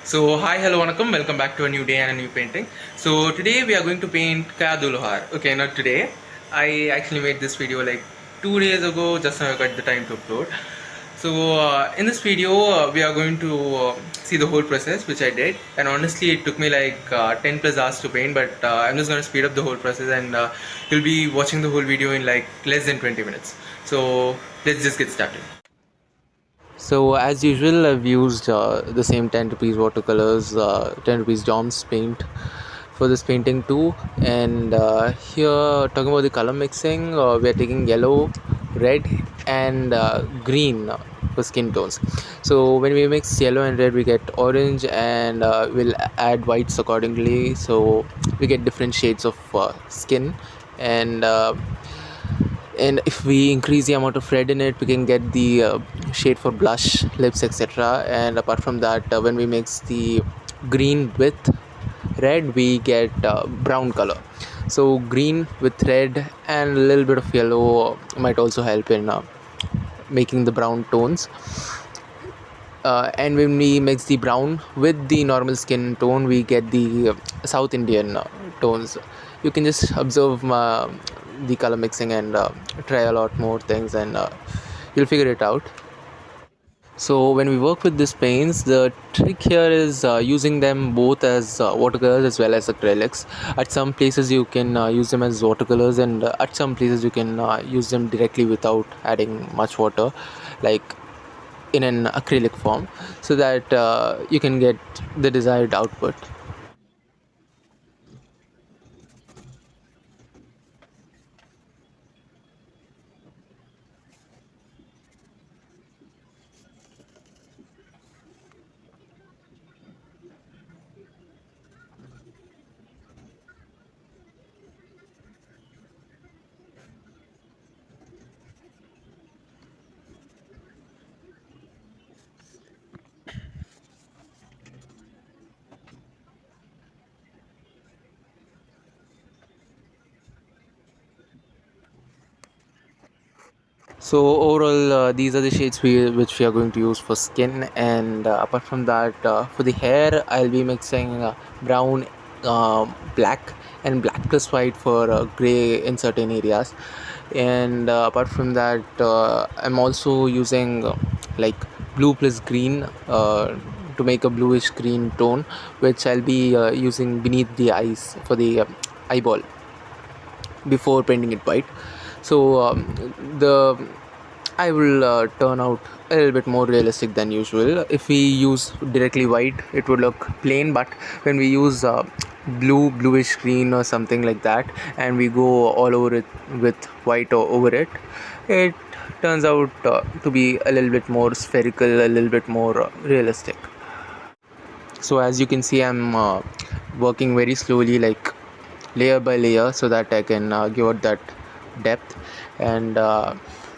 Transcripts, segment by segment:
So hi, hello, vanakkam. Welcome back to a new day and a new painting. So today we are going to paint kayadu lohar. Okay, not today. I actually made this video like 2 days ago. Just now I got the time to upload. So in this video we are going to see the whole process which I did, and honestly it took me like 10 plus hours to paint. But I'm just going to speed up the whole process, and you'll be watching the whole video in like less than 20 minutes. So let's just get started. So as usual, I've used the same 10 rupees watercolors, 10 rupees Dom's paint for this painting too. And here, talking about the color mixing, we are taking yellow, red, and green for skin tones. So when we mix yellow and red, we get orange, and we'll add whites accordingly. So we get different shades of skin, and if we increase the amount of red in it, we can get the shade for blush, lips, etc. And apart from that, when we mix the green with red, we get brown color. So green with red and a little bit of yellow might also help in making the brown tones. And when we mix the brown with the normal skin tone, we get the South Indian tones. You can just observe the color mixing and try a lot more things, and you'll figure it out. So when we work with these paints, the trick here is using them both as watercolors as well as acrylics. At some places you can use them as watercolors, and at some places you can use them directly without adding much water, like in an acrylic form, so that you can get the desired output. So overall, these are the shades which we are going to use for skin, and apart from that, for the hair, I'll be mixing brown, black, and black plus white for gray in certain areas. And apart from that, I'm also using like blue plus green to make a bluish green tone, which I'll be using beneath the eyes for the eyeball before painting it white. So the I will turn out a little bit more realistic than usual. If we use directly white, it would look plain, but when we use bluish green or something like that, and we go all over it with white over it, it turns out to be a little bit more spherical, a little bit more realistic. So as you can see, I'm working very slowly, like layer by layer, so that I can give out that depth. And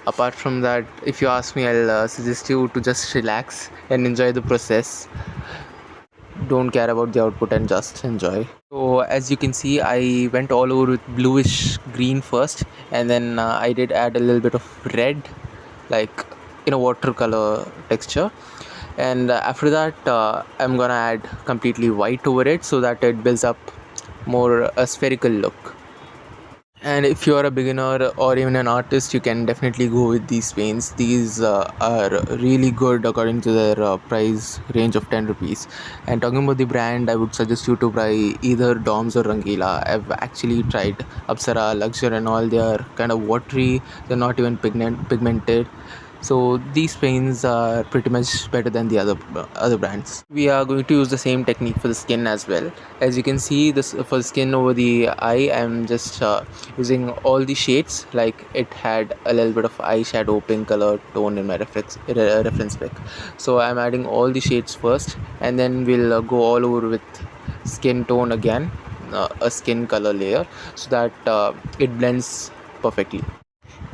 apart from that, if you ask me, I'll suggest you to just relax and enjoy the process. Don't care about the output and just enjoy. So as you can see, I went all over with bluish green first, and then I did add a little bit of red, like in a watercolor texture. And after that, I'm gonna add completely white over it, so that it builds up more a spherical look. And if you are a beginner or even an artist, you can definitely go with these paints. These are really good according to their price range of 10 rupees. And talking about the brand, I would suggest you to buy either Doms or Rangila. I've actually tried Apsara, Luxure, and all. They are kind of watery, they're not even pigmented. So these paints are pretty much better than the other brands. We are going to use the same technique for the skin as well. As you can see, this for the skin over the eye, I'm just using all the shades. Like it had a little bit of eyeshadow pink color tone in my reference pic. So I'm adding all the shades first, and then we'll go all over with skin tone again, a skin color layer, so that it blends perfectly.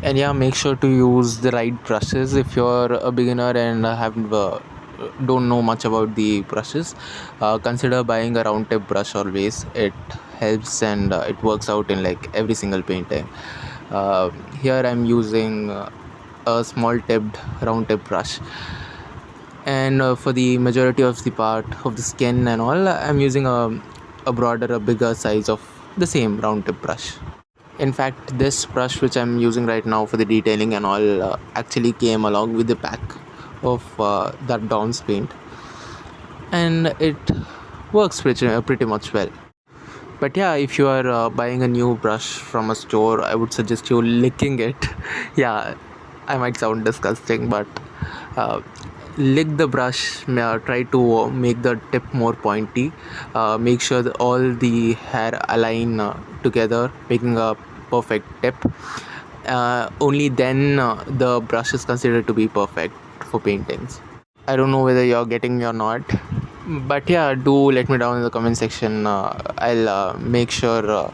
And yeah, make sure to use the right brushes. If you're a beginner and have don't know much about the brushes, consider buying a round tip brush always. It helps, and it works out in like every single painting. Here I'm using a small tipped round tip brush. And for the majority of the part of the skin and all, I'm using a broader, a bigger size of the same round tip brush. In fact, this brush which I'm using right now for the detailing and all actually came along with the pack of that Dawn's paint, and it works pretty much well. But yeah, if you are buying a new brush from a store, I would suggest you licking it. Yeah, I might sound disgusting, but uh, lick the brush. Try to make the tip more pointy. Make sure that all the hair align together, making a perfect tip. Only then the brush is considered to be perfect for paintings. I don't know whether you're getting me or not, but yeah, do let me down in the comment section. I'll make sure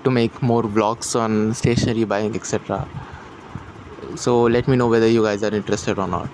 to make more vlogs on stationery buying, etc. So let me know whether you guys are interested or not.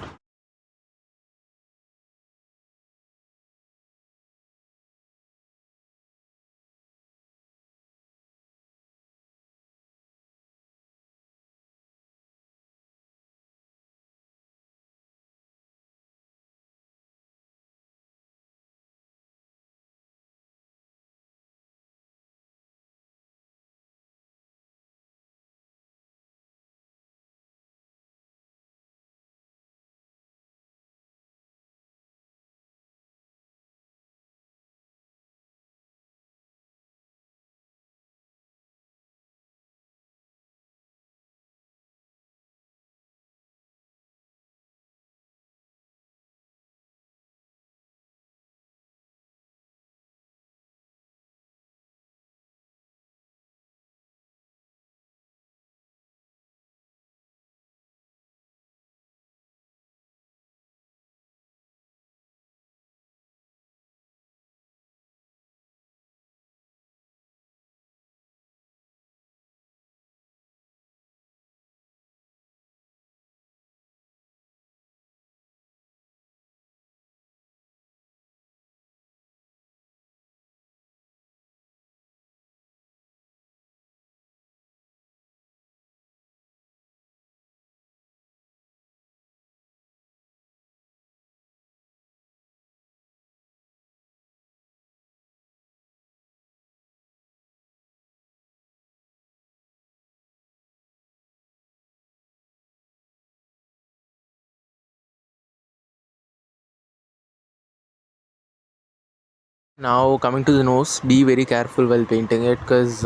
Now, coming to the nose, be very careful while painting it, because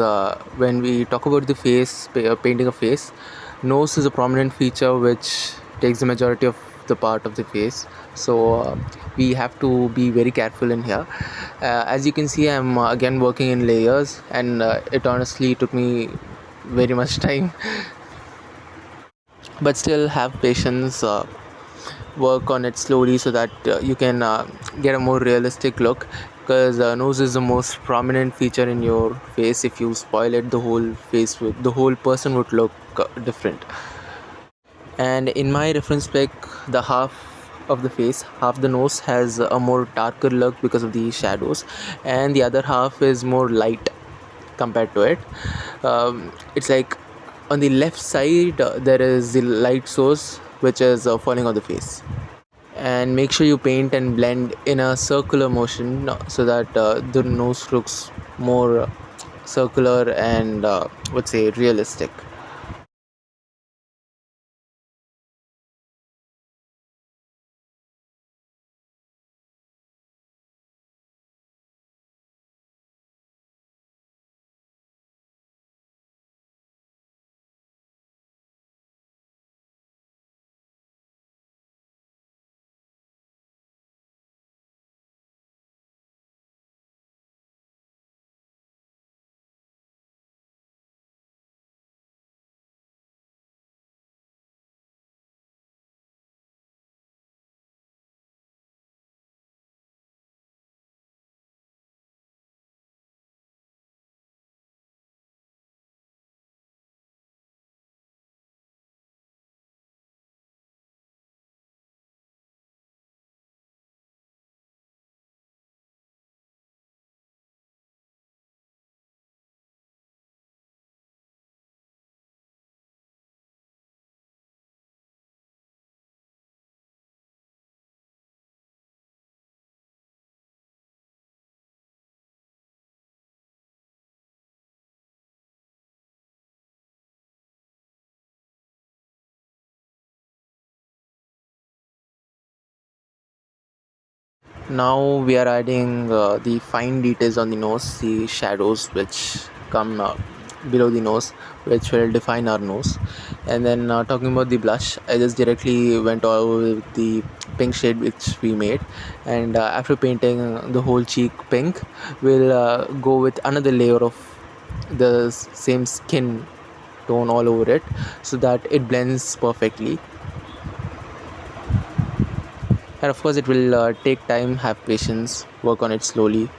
when we talk about the face, painting a face, nose is a prominent feature which takes the majority of the part of the face. So we have to be very careful in here. As you can see, I'm again working in layers, and it honestly took me very much time, but still have patience. Work on it slowly so that you can get a more realistic look, because nose is the most prominent feature in your face. If you spoil it, the whole person would look different. And in my reference pic, the half of the face, half the nose, has a more darker look because of the shadows, and the other half is more light compared to it. It's like on the left side there is the light source which is falling on the face. And make sure you paint and blend in a circular motion so that the nose looks more circular and would say realistic. Now we are adding the fine details on the nose, the shadows which come below the nose, which will define our nose. And then talking about the blush, I just directly went all over with the pink shade which we made. And after painting the whole cheek pink, we'll go with another layer of the same skin tone all over it, so that it blends perfectly. And of course, it will take time, have patience, work on it slowly.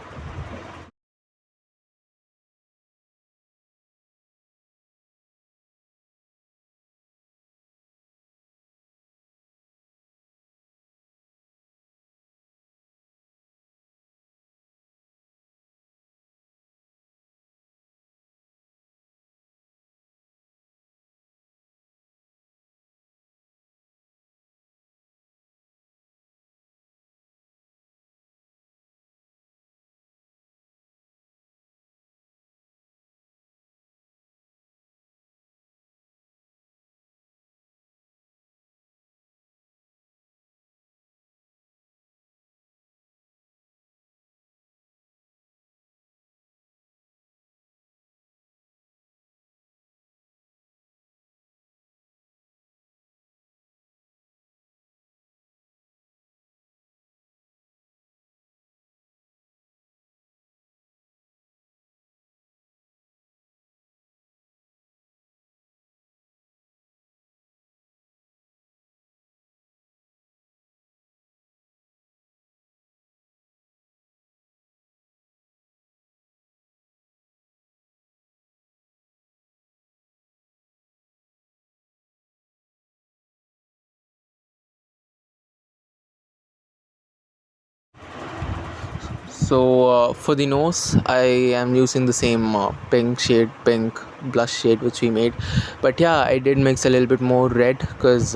So for the nose, I am using the same pink blush shade which we made. But yeah, I did mix a little bit more red because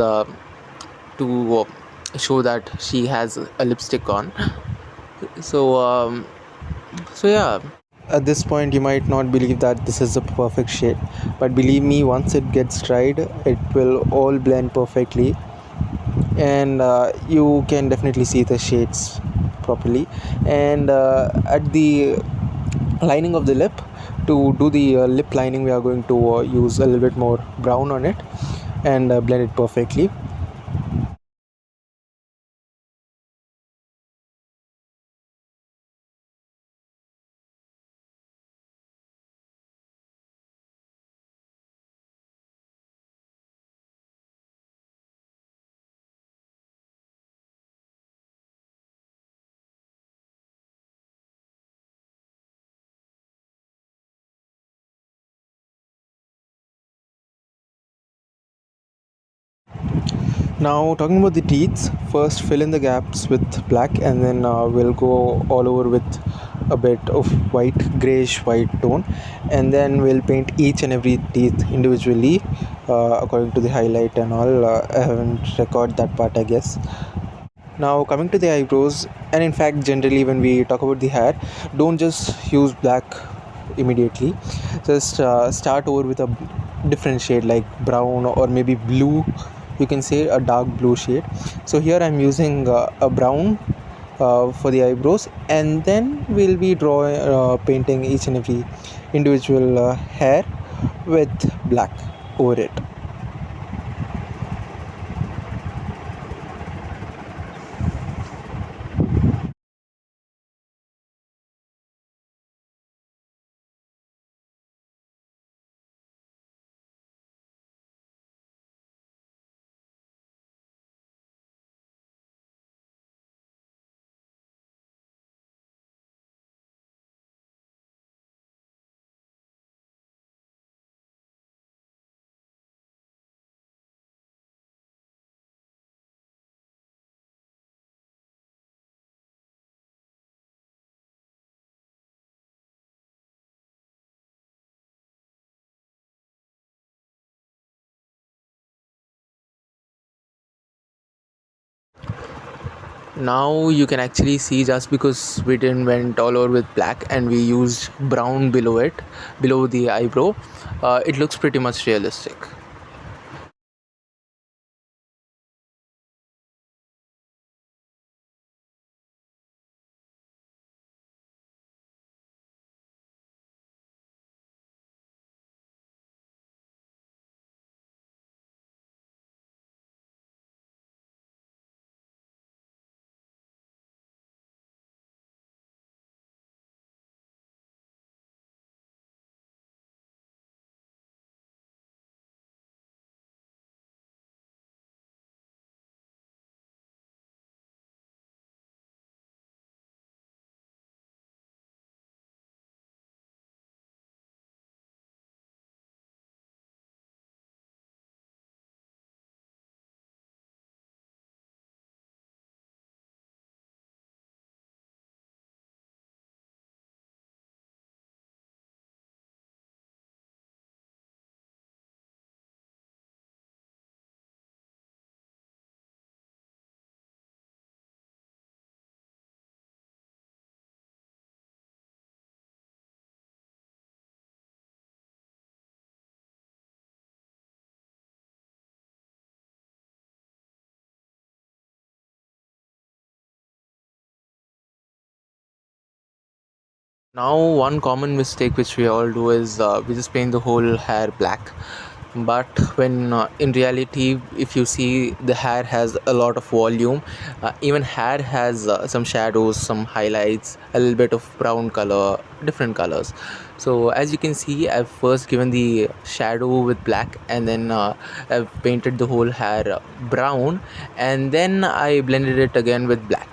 to show that she has a lipstick on. So so yeah. At this point, you might not believe that this is a perfect shade, but believe me, once it gets dried, it will all blend perfectly, and you can definitely see the shades properly. And at the lining of the lip, to do the lip lining, we are going to use a little bit more brown on it and blend it perfectly. Now, talking about the teeth, first fill in the gaps with black, and then we'll go all over with a bit of white, grayish white tone, and then we'll paint each and every teeth individually according to the highlight and all. I haven't recorded that part, I guess. Now, coming to the eyebrows, and in fact, generally, when we talk about the hair, don't just use black immediately. Just start over with a different shade like brown or maybe blue. You can say a dark blue shade. So, here I'm using a brown for the eyebrows, and then we'll be drawing, painting each and every individual hair with black over it. Now you can actually see, just because we didn't went all over with black and we used brown below it, below the eyebrow, it looks pretty much realistic. Now, one common mistake which we all do is we just paint the whole hair black. But when in reality, if you see, the hair has a lot of volume. Even hair has some shadows, some highlights, a little bit of brown color, different colors. So as you can see, I've first given the shadow with black, and then I've painted the whole hair brown, and then I blended it again with black.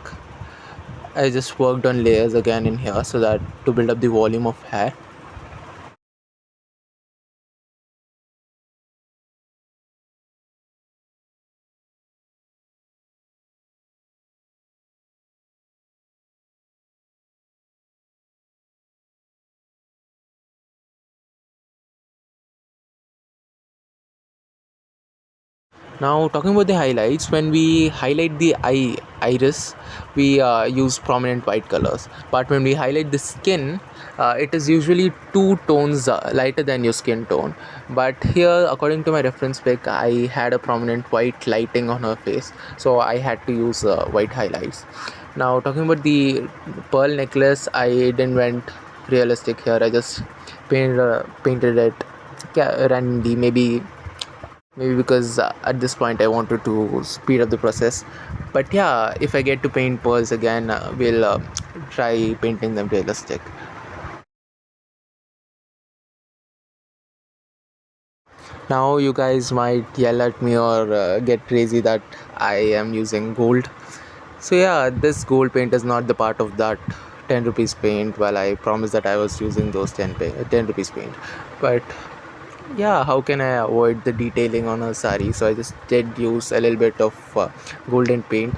I just worked on layers again in here so that to build up the volume of hair. Now, talking about the highlights, when we highlight the iris, we use prominent white colors. But when we highlight the skin, it is usually two tones lighter than your skin tone. But here, according to my reference pic, I had a prominent white lighting on her face, so I had to use white highlights. Now, talking about the pearl necklace, I didn't went realistic here. I just painted it randomly, maybe because at this point I wanted to speed up the process. But yeah, if I get to paint pearls again, we'll try painting them realistic. Now you guys might yell at me or get crazy that I am using gold. So yeah, this gold paint is not the part of that 10 rupees paint. Well, I promised that I was using those 10 rupees paint. But yeah, how can I avoid the detailing on a sari? So I just did use a little bit of golden paint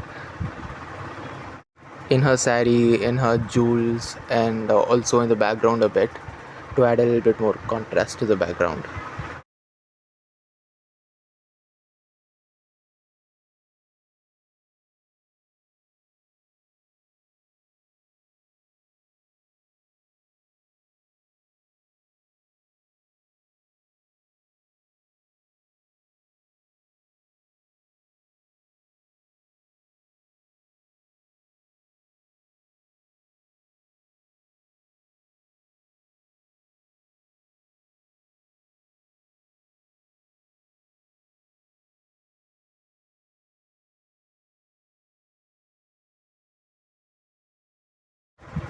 in her sari, in her jewels, and also in the background a bit to add a little bit more contrast to the background.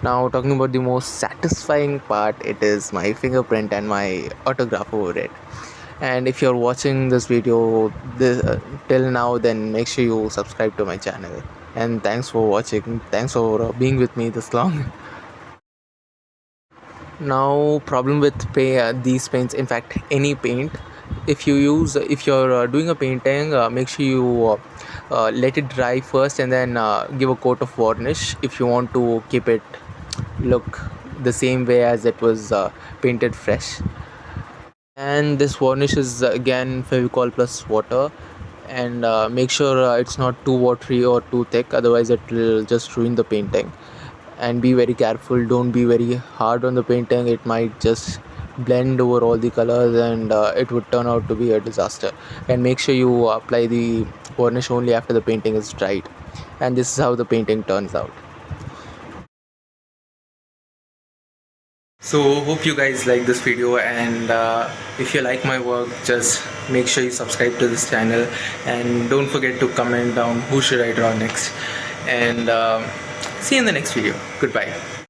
Now, talking about the most satisfying part, it is my fingerprint and my autograph over it. And if you're watching this video till now, then make sure you subscribe to my channel. And thanks for watching. Thanks for being with me this long. Now, problem with these paints, in fact any paint, if you're doing a painting, make sure you let it dry first and then give a coat of varnish if you want to keep it look the same way as it was painted fresh. And this varnish is again Fevicol plus water, and make sure it's not too watery or too thick, otherwise it will just ruin the painting. And be very careful, don't be very hard on the painting, it might just blend over all the colors and it would turn out to be a disaster. And make sure you apply the varnish only after the painting is dried, and this is how the painting turns out. So hope you guys like this video, and if you like my work, just make sure you subscribe to this channel, and don't forget to comment down who should I draw next. And see you in the next video. Goodbye.